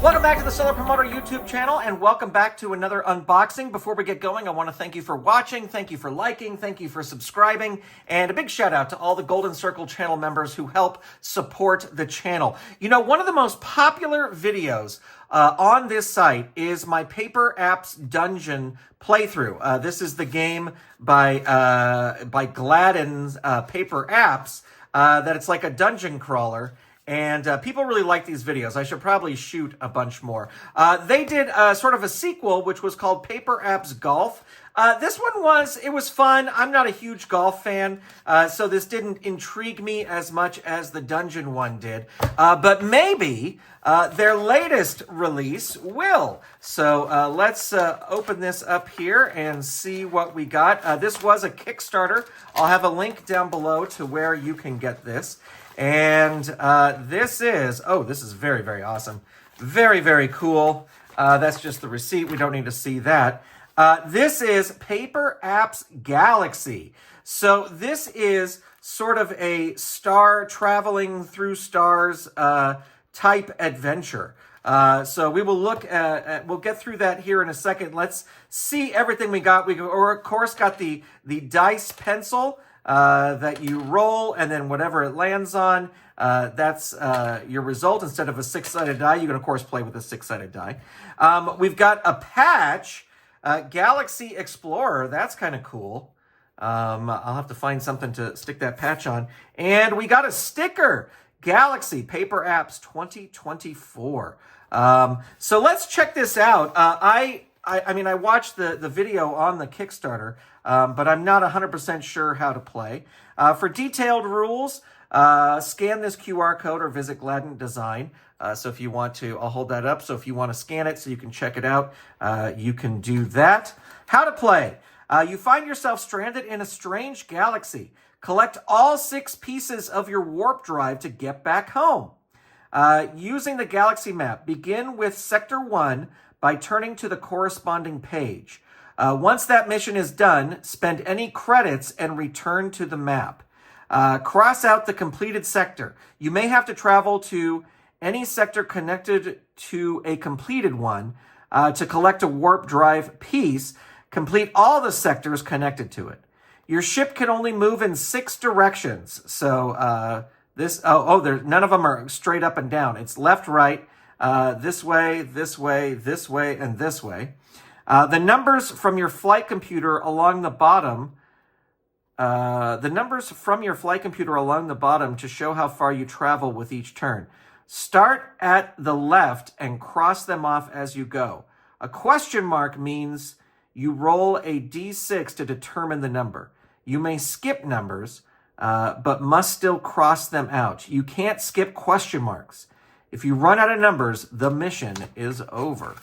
Welcome back to the Solar Promoter YouTube channel, and welcome back to another unboxing. Before we get going, I want to thank you for watching, thank you for liking, thank you for subscribing, and a big shout out to all the Golden Circle channel members who help support the channel. You know, one of the most popular videos on this site is my Paper Apps Dungeon playthrough. This is the game by Gladden's Paper Apps, that it's like a dungeon crawler. And people really like these videos. I should probably shoot a bunch more. They did sort of a sequel, which was called Paper Apps Golf. This one was fun. I'm not a huge golf fan, so this didn't intrigue me as much as the dungeon one did. But maybe their latest release will. So let's open this up here and see what we got. This was a Kickstarter. I'll have a link down below to where you can get this. And this is very, very awesome. Very, very cool. That's just the receipt. We don't need to see that. This is Paper Apps Galaxy. So this is sort of a star traveling through stars type adventure. So we will look at, we'll get through that here in a second. Let's see everything we got. We, of course, got the dice pencil. That you roll, and then whatever it lands on, that's your result. Instead of a six-sided die, you can, of course, play with a six-sided die. We've got a patch, Galaxy Explorer. That's kind of cool. I'll have to find something to stick that patch on. And we got a sticker, Galaxy Paper Apps 2024. So let's check this out. I mean, I watched the video on the Kickstarter, but I'm not 100% sure how to play. For detailed rules, scan this QR code or visit Gladden Design. So if you want to, I'll hold that up. So if you want to scan it so you can check it out, you can do that. How to play. You find yourself stranded in a strange galaxy. Collect all 6 pieces of your warp drive to get back home. Using the galaxy map, begin with Sector 1, by turning to the corresponding page. Once that mission is done, spend any credits and return to the map. Cross out the completed sector. You may have to travel to any sector connected to a completed one to collect a warp drive piece. Complete all the sectors connected to it. Your ship can only move in 6 directions. So none of them are straight up and down. It's left, right, this way, this way, this way, and this way. The numbers from your flight computer along the bottom, to show how far you travel with each turn. Start at the left and cross them off as you go. A question mark means you roll a d6 to determine the number. You may skip numbers, but must still cross them out. You can't skip question marks. If you run out of numbers, the mission is over.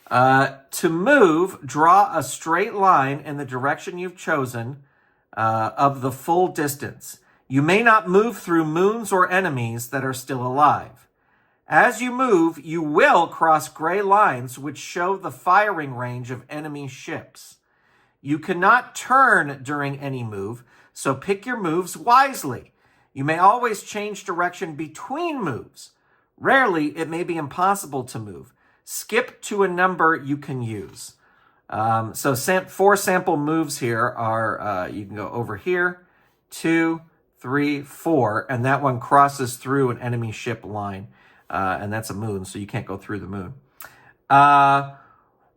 To move, draw a straight line in the direction you've chosen of the full distance. You may not move through moons or enemies that are still alive. As you move, you will cross gray lines which show the firing range of enemy ships. You cannot turn during any move, so pick your moves wisely. You may always change direction between moves. Rarely, it may be impossible to move. Skip to a number you can use. So 4 sample moves here are, you can go over here, 2, 3, 4, and that one crosses through an enemy ship line. And that's a moon, so you can't go through the moon.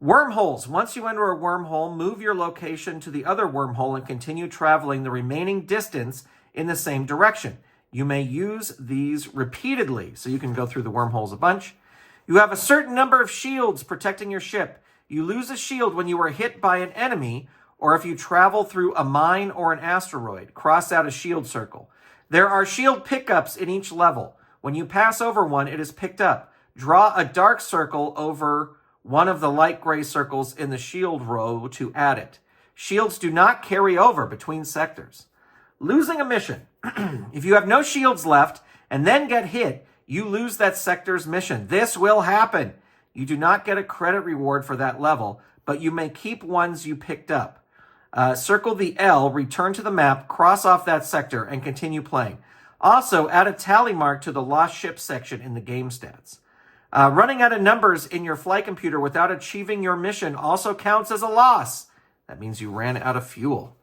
Wormholes. Once you enter a wormhole, move your location to the other wormhole and continue traveling the remaining distance in the same direction. You may use these repeatedly, so you can go through the wormholes a bunch. You have a certain number of shields protecting your ship. You lose a shield when you are hit by an enemy, or if you travel through a mine or an asteroid. Cross out a shield circle. There are shield pickups in each level. When you pass over one, it is picked up. Draw a dark circle over one of the light gray circles in the shield row to add it. Shields do not carry over between sectors. Losing a mission. If you have no shields left and then get hit, you lose that sector's mission. This will happen. You do not get a credit reward for that level, but you may keep ones you picked up. Circle the L, return to the map, cross off that sector, and continue playing. Also, add a tally mark to the lost ship section in the game stats. Running out of numbers in your flight computer without achieving your mission also counts as a loss. That means you ran out of fuel.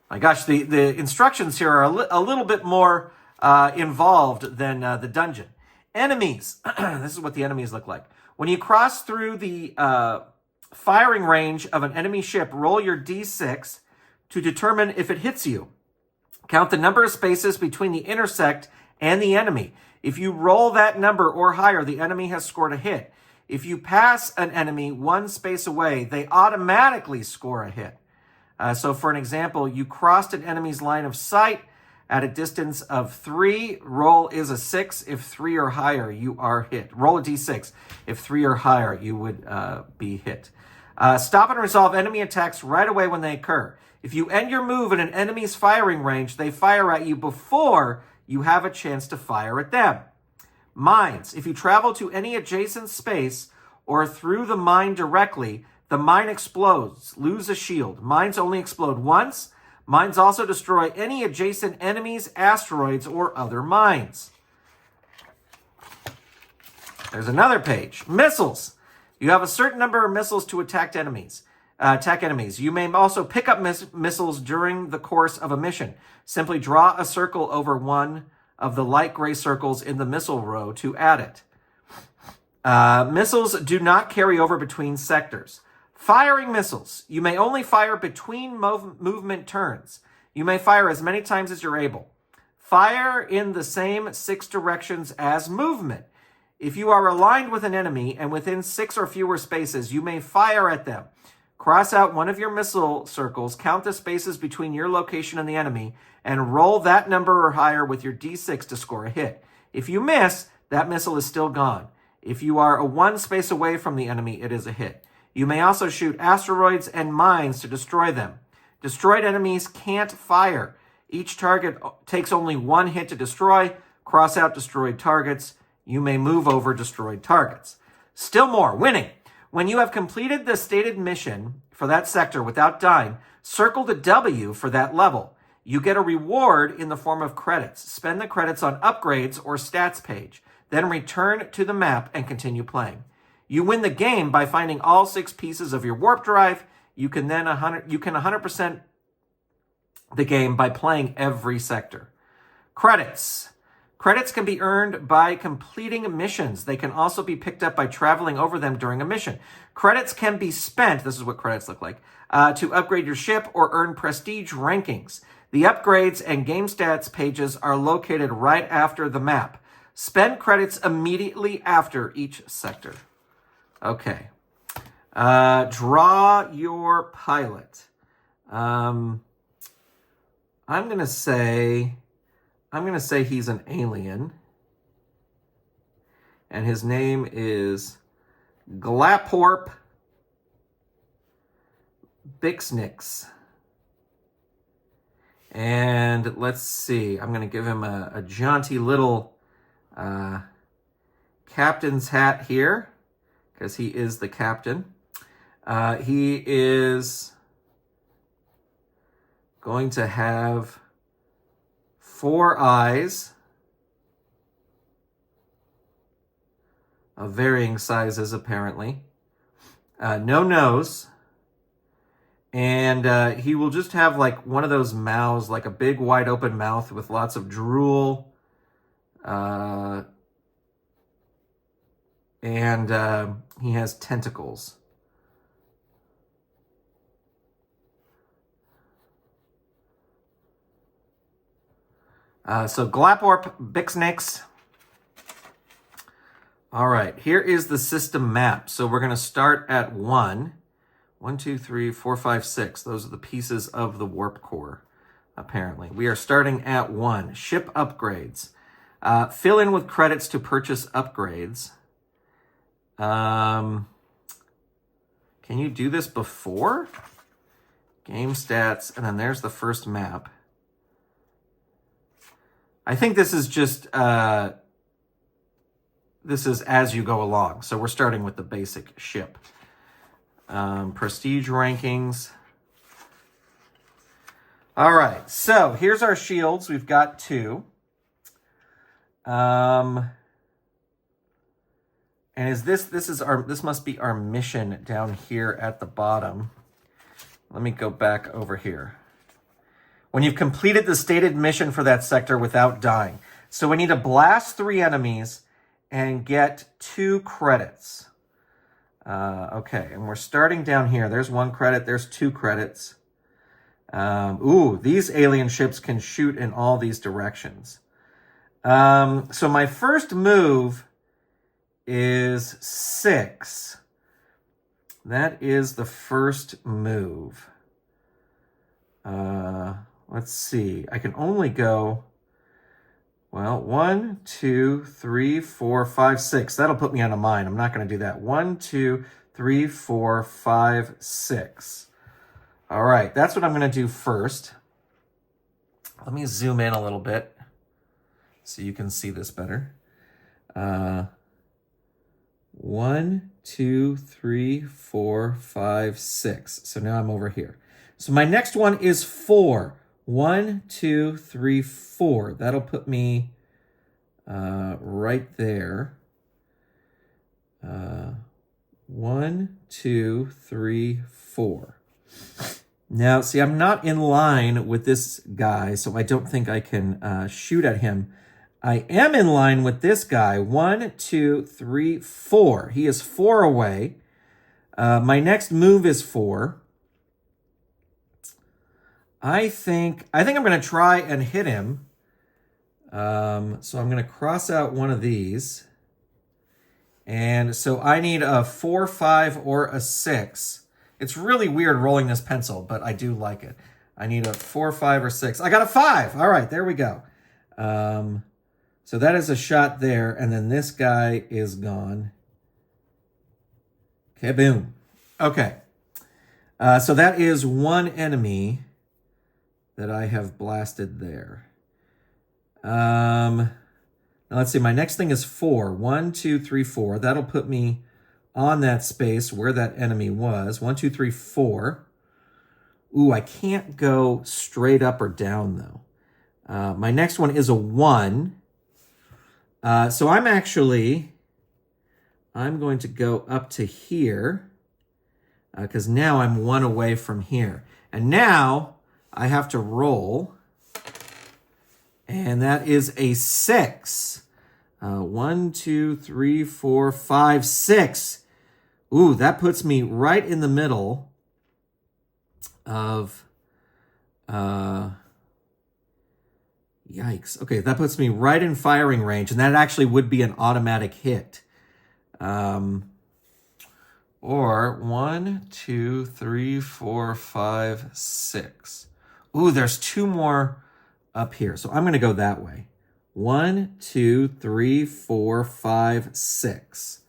My gosh, the instructions here are a little bit more involved than the dungeon. Enemies. This is what the enemies look like. When you cross through the firing range of an enemy ship, roll your d6 to determine if it hits you. Count the number of spaces between the intersect and the enemy. If you roll that number or higher, the enemy has scored a hit. If you pass an enemy one space away, they automatically score a hit. So for an example, you crossed an enemy's line of sight at a distance of 3. Roll is a 6. If 3 or higher, you are hit. Roll a d6. If 3 or higher, you would be hit. Stop and resolve enemy attacks right away when they occur. If you end your move in an enemy's firing range, they fire at you before you have a chance to fire at them. Mines. If you travel to any adjacent space or through the mine directly, the mine explodes. Lose a shield. Mines only explode once. Mines also destroy any adjacent enemies, asteroids, or other mines. There's another page. Missiles. You have a certain number of missiles to attack enemies. You may also pick up missiles during the course of a mission. Simply draw a circle over one of the light gray circles in the missile row to add it. Missiles do not carry over between sectors. Firing missiles. You may only fire between movement turns. You may fire as many times as you're able. Fire in the same 6 directions as movement. If you are aligned with an enemy and within 6 or fewer spaces, you may fire at them. Cross out one of your missile circles, count the spaces between your location and the enemy, and roll that number or higher with your d6 to score a hit. If you miss, that missile is still gone. If you are 1 space away from the enemy, it is a hit. You may also shoot asteroids and mines to destroy them. Destroyed enemies can't fire. Each target takes only 1 hit to destroy. Cross out destroyed targets. You may move over destroyed targets. Still more, winning. When you have completed the stated mission for that sector without dying, circle the W for that level. You get a reward in the form of credits. Spend the credits on upgrades or stats page. Then return to the map and continue playing. You win the game by finding all 6 pieces of your warp drive. You can 100% the game by playing every sector. Credits. Credits can be earned by completing missions. They can also be picked up by traveling over them during a mission. Credits can be spent, this is what credits look like, to upgrade your ship or earn prestige rankings. The upgrades and game stats pages are located right after the map. Spend credits immediately after each sector. Okay. Draw your pilot. I'm going to say he's an alien. And his name is Glaporp Bixnix. And let's see. I'm going to give him a jaunty little captain's hat here, because he is the captain. He is going to have 4 eyes of varying sizes, apparently. No nose. And he will just have like one of those mouths, like a big wide open mouth with lots of drool. And he has tentacles. So Glaporp Bixnix. All right, here is the system map. So we're going to start at 1. 1, 2, 3, 4, 5, 6. Those are the pieces of the warp core, apparently. We are starting at 1. Ship upgrades. Fill in with credits to purchase upgrades. Can you do this before? Game stats, and then there's the first map. I think this is just, this is as you go along. So we're starting with the basic ship. Prestige rankings. All right, so here's our shields. We've got 2. And this must be our mission down here at the bottom. Let me go back over here. When you've completed the stated mission for that sector without dying. So we need to blast 3 enemies and get 2 credits. Okay, and we're starting down here. There's 1 credit, there's 2 credits. Ooh, these alien ships can shoot in all these directions. So my first move is 6. That is the first move. Let's see. I can only go, well, 1, 2, 3, 4, 5, 6. That'll put me on a mine. I'm not going to do that. 1, 2, 3, 4, 5, 6. All right, that's what I'm going to do first. Let me zoom in a little bit so you can see this better. 1, 2, 3, 4, 5, 6. So now I'm over here. So my next one is 4. 1, 2, 3, 4. That'll put me right there. 1, 2, 3, 4. Now, see, I'm not in line with this guy, so I don't think I can shoot at him. I am in line with this guy. 1, 2, 3, 4. He is 4 away. My next move is 4. I think I'm going to try and hit him. So I'm going to cross out one of these. And so I need a 4, 5, or a 6. It's really weird rolling this pencil, but I do like it. I need a 4, 5, or 6. I got a 5. All right, there we go. So that is a shot there, and then this guy is gone. Kaboom. Okay. So that is 1 enemy that I have blasted there. Now let's see. My next thing is 4. 1, 2, 3, 4. That'll put me on that space where that enemy was. 1, 2, 3, 4. Ooh, I can't go straight up or down, though. My next one is a 1. So I'm going to go up to here because now I'm 1 away from here. And now I have to roll, and that is a 6. 1, 2, 3, 4, 5, 6. Ooh, that puts me right in the middle of, yikes. Okay, that puts me right in firing range, and that actually would be an automatic hit. Or 1, 2, 3, 4, 5, 6. Ooh, there's 2 more up here, so I'm going to go that way. 1, 2, 3, 4, 5, 6.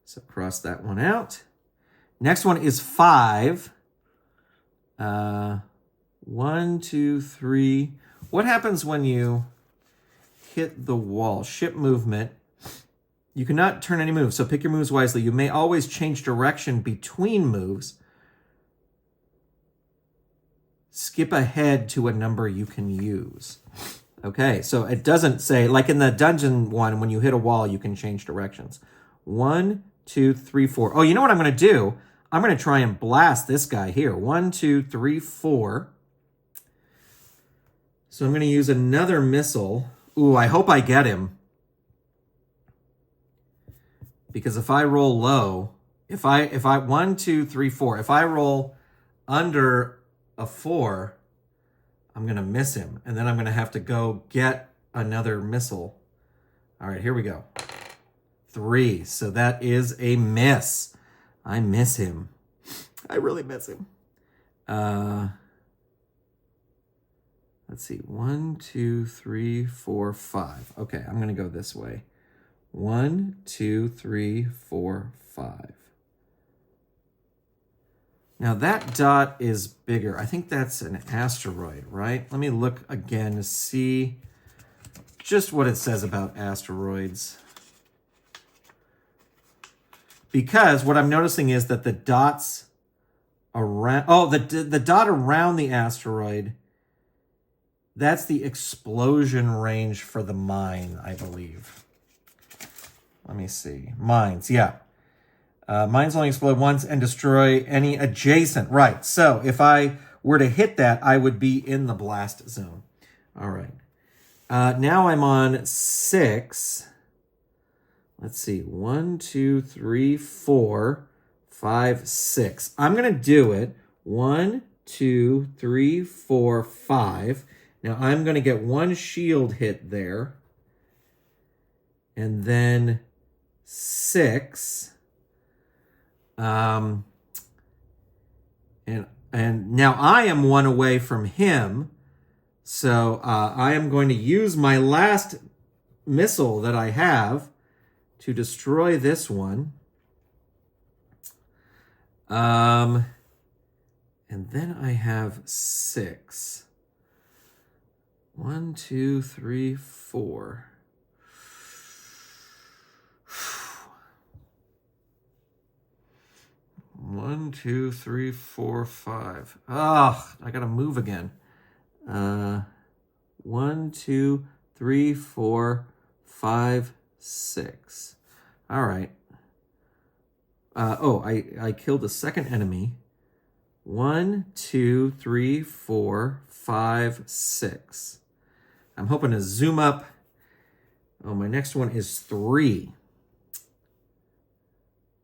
So cross that one out. Next one is 5. 1, 2, 3. What happens when you hit the wall? Ship movement. You cannot turn any moves, so pick your moves wisely. You may always change direction between moves. Skip ahead to a number you can use. Okay, so it doesn't say, like in the dungeon one, when you hit a wall, you can change directions. 1, 2, 3, 4. Oh, you know what I'm going to do? I'm going to try and blast this guy here. 1, 2, 3, 4. So I'm going to use another missile. Ooh, I hope I get him. Because if I roll low, if I 1, 2, 3, 4, if I roll under a 4, I'm going to miss him. And then I'm going to have to go get another missile. All right, here we go. 3. So that is a miss. I miss him. I really miss him. Let's see. 1, 2, 3, 4, 5. Okay, I'm going to go this way. 1, 2, 3, 4, 5. Now that dot is bigger. I think that's an asteroid, right? Let me look again to see just what it says about asteroids. Because what I'm noticing is that the dots around, the dot around the asteroid That's the explosion range for the mine, I believe. Let me see. Mines, yeah. Mines only explode once and destroy any adjacent. Right. So if I were to hit that, I would be in the blast zone. All right. Now I'm on 6. Let's see. 1, 2, 3, 4, 5, 6. I'm going to do it. 1, 2, 3, 4, 5. Now I'm going to get 1 shield hit there. And then 6. And now I am 1 away from him. So I am going to use my last missile that I have to destroy this one. And then I have 6. 1, 2, 3, 4. One, 2, 3, 4, 5. Oh, I gotta move again. 1, 2, 3, 4, 5, 6. All right. I killed a second enemy. 1, 2, 3, 4, 5, 6. I'm hoping to zoom up. Oh, my next one is 3.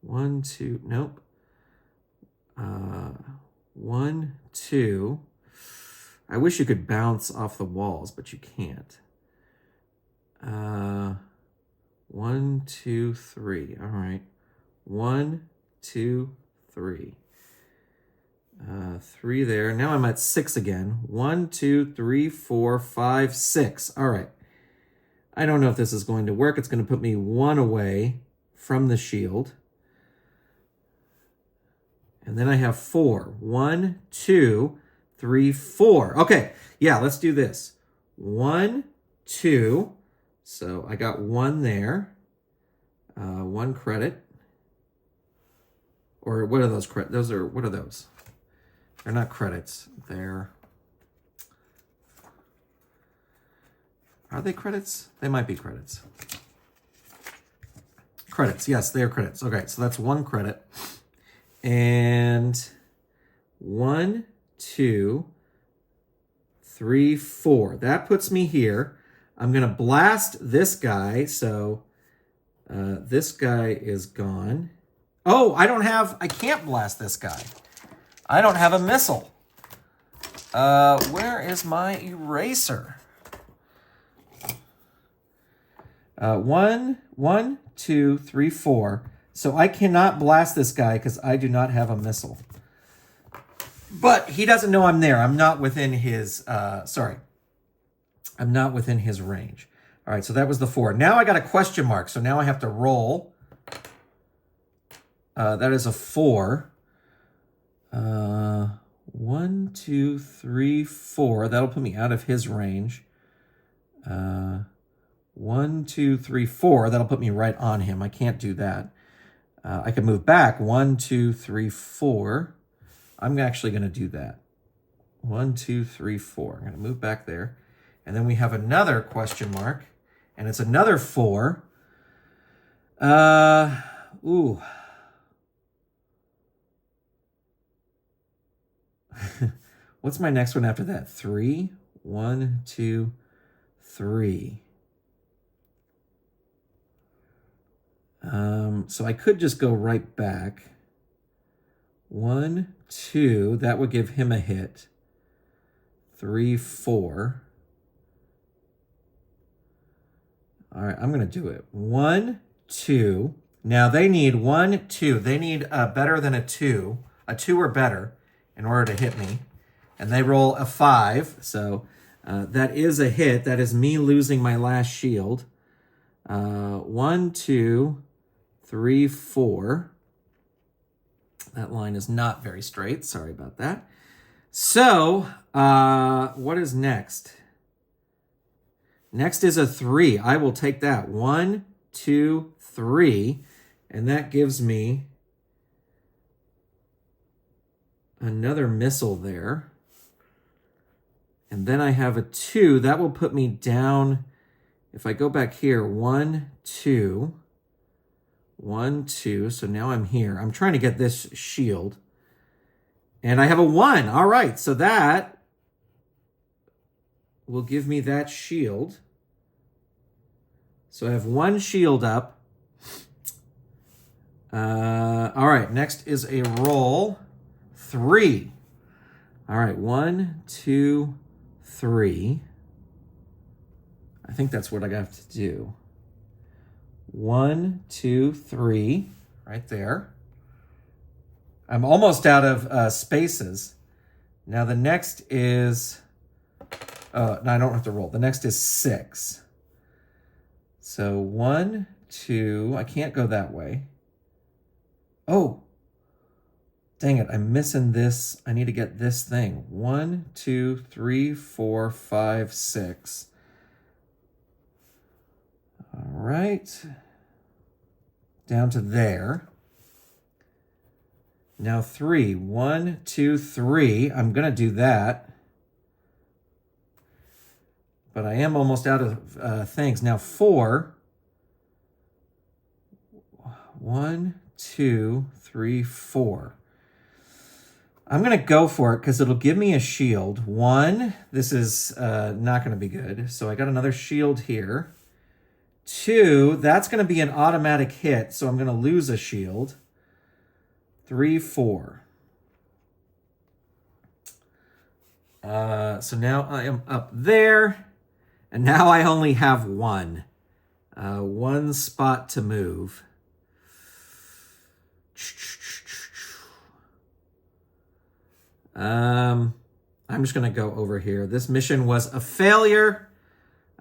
1, 2, nope. 1, 2. I wish you could bounce off the walls, but you can't. 1, 2, 3. All right. 1, 2, 3. 3 there. Now I'm at 6 again. 1, 2, 3, 4, 5, 6. All right. I don't know if this is going to work. It's going to put me 1 away from the shield. And then I have 4. 1, 2, 3, 4. Okay, yeah, let's do this. 1, 2. So I got 1 there. 1 credit. Or what are those credits? What are those? They're not credits. Are they credits? They might be credits. Credits, yes, they are credits. Okay, so that's 1 credit. And 1, 2, 3, 4. That puts me here. I'm going to blast this guy. So this guy is gone. Oh, I can't blast this guy. I don't have a missile. Where is my eraser? 1, 2, 3, 4. So I cannot blast this guy because I do not have a missile. But he doesn't know I'm there. I'm not within his, I'm not within his range. All right, so that was the 4. Now I got a question mark. So now I have to roll. That is a 4. 1, 2, 3, 4. That'll put me out of his range. 1, 2, 3, 4. That'll put me right on him. I can't do that. I can move back. 1, 2, 3, 4. I'm actually going to do that. 1, 2, 3, 4. I'm going to move back there. And then we have another question mark. And it's another 4. Ooh. What's my next one after that? 3. 1, 2, 3. So I could just go right back. 1, 2. That would give him a hit. 3, 4. All right, I'm going to do it. 1, 2. Now they need 1, 2. They need better than a 2 or better in order to hit me. And they roll a 5. So that is a hit. That is me losing my last shield. 1, 2, 3, 4. That line is not very straight. Sorry about that. So what is next? Next is a 3. I will take that. 1, 2, 3. And that gives me another missile there. And then I have a 2. That will put me down, if I go back here, 1, 2, 1, 2. So now I'm here. I'm trying to get this shield. And I have a 1. All right, so that will give me that shield. So I have 1 shield up. All right, next is a roll. 3. All right, 1, 2, 3. I think that's what I have to do. 1, 2, 3, right there. I'm almost out of spaces. Now the next is, no, I don't have to roll. The next is 6. So 1, 2, I can't go that way. Oh, dang it, I'm missing this. I need to get this thing. 1, 2, 3, 4, 5, 6. All right. Down to there. Now 3. 1, 2, 3. I'm going to do that. But I am almost out of things. Now 4. 1, 2, 3, 4. I'm going to go for it because it'll give me a shield. 1, this is not going to be good. So I got another shield here. 2, that's going to be an automatic hit, so I'm going to lose a shield. 3, 4. So now I am up there, and now I only have 1. 1 spot to move. I'm just going to go over here. This mission was a failure.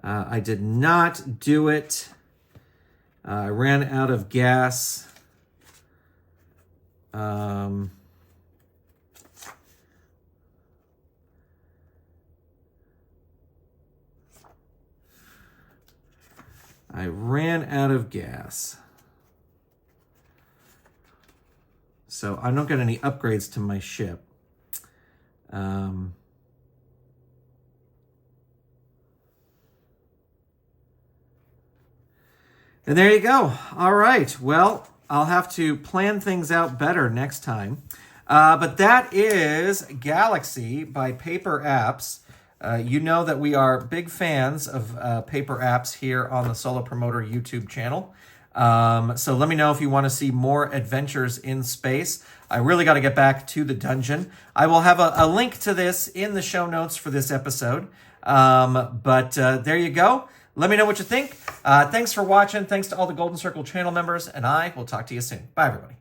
I did not do it. I ran out of gas. I ran out of gas. So I don't get any upgrades to my ship. And there you go. All right. Well, I'll have to plan things out better next time. But that is Galaxy by Paper Apps. You know that we are big fans of Paper Apps here on the Solo Promoter YouTube channel. So let me know if you want to see more adventures in space. I really got to get back to the dungeon. I will have a link to this in the show notes for this episode. But there you go. Let me know what you think. Thanks for watching. Thanks to all the Golden Circle channel members, and I will talk to you soon. Bye, everybody.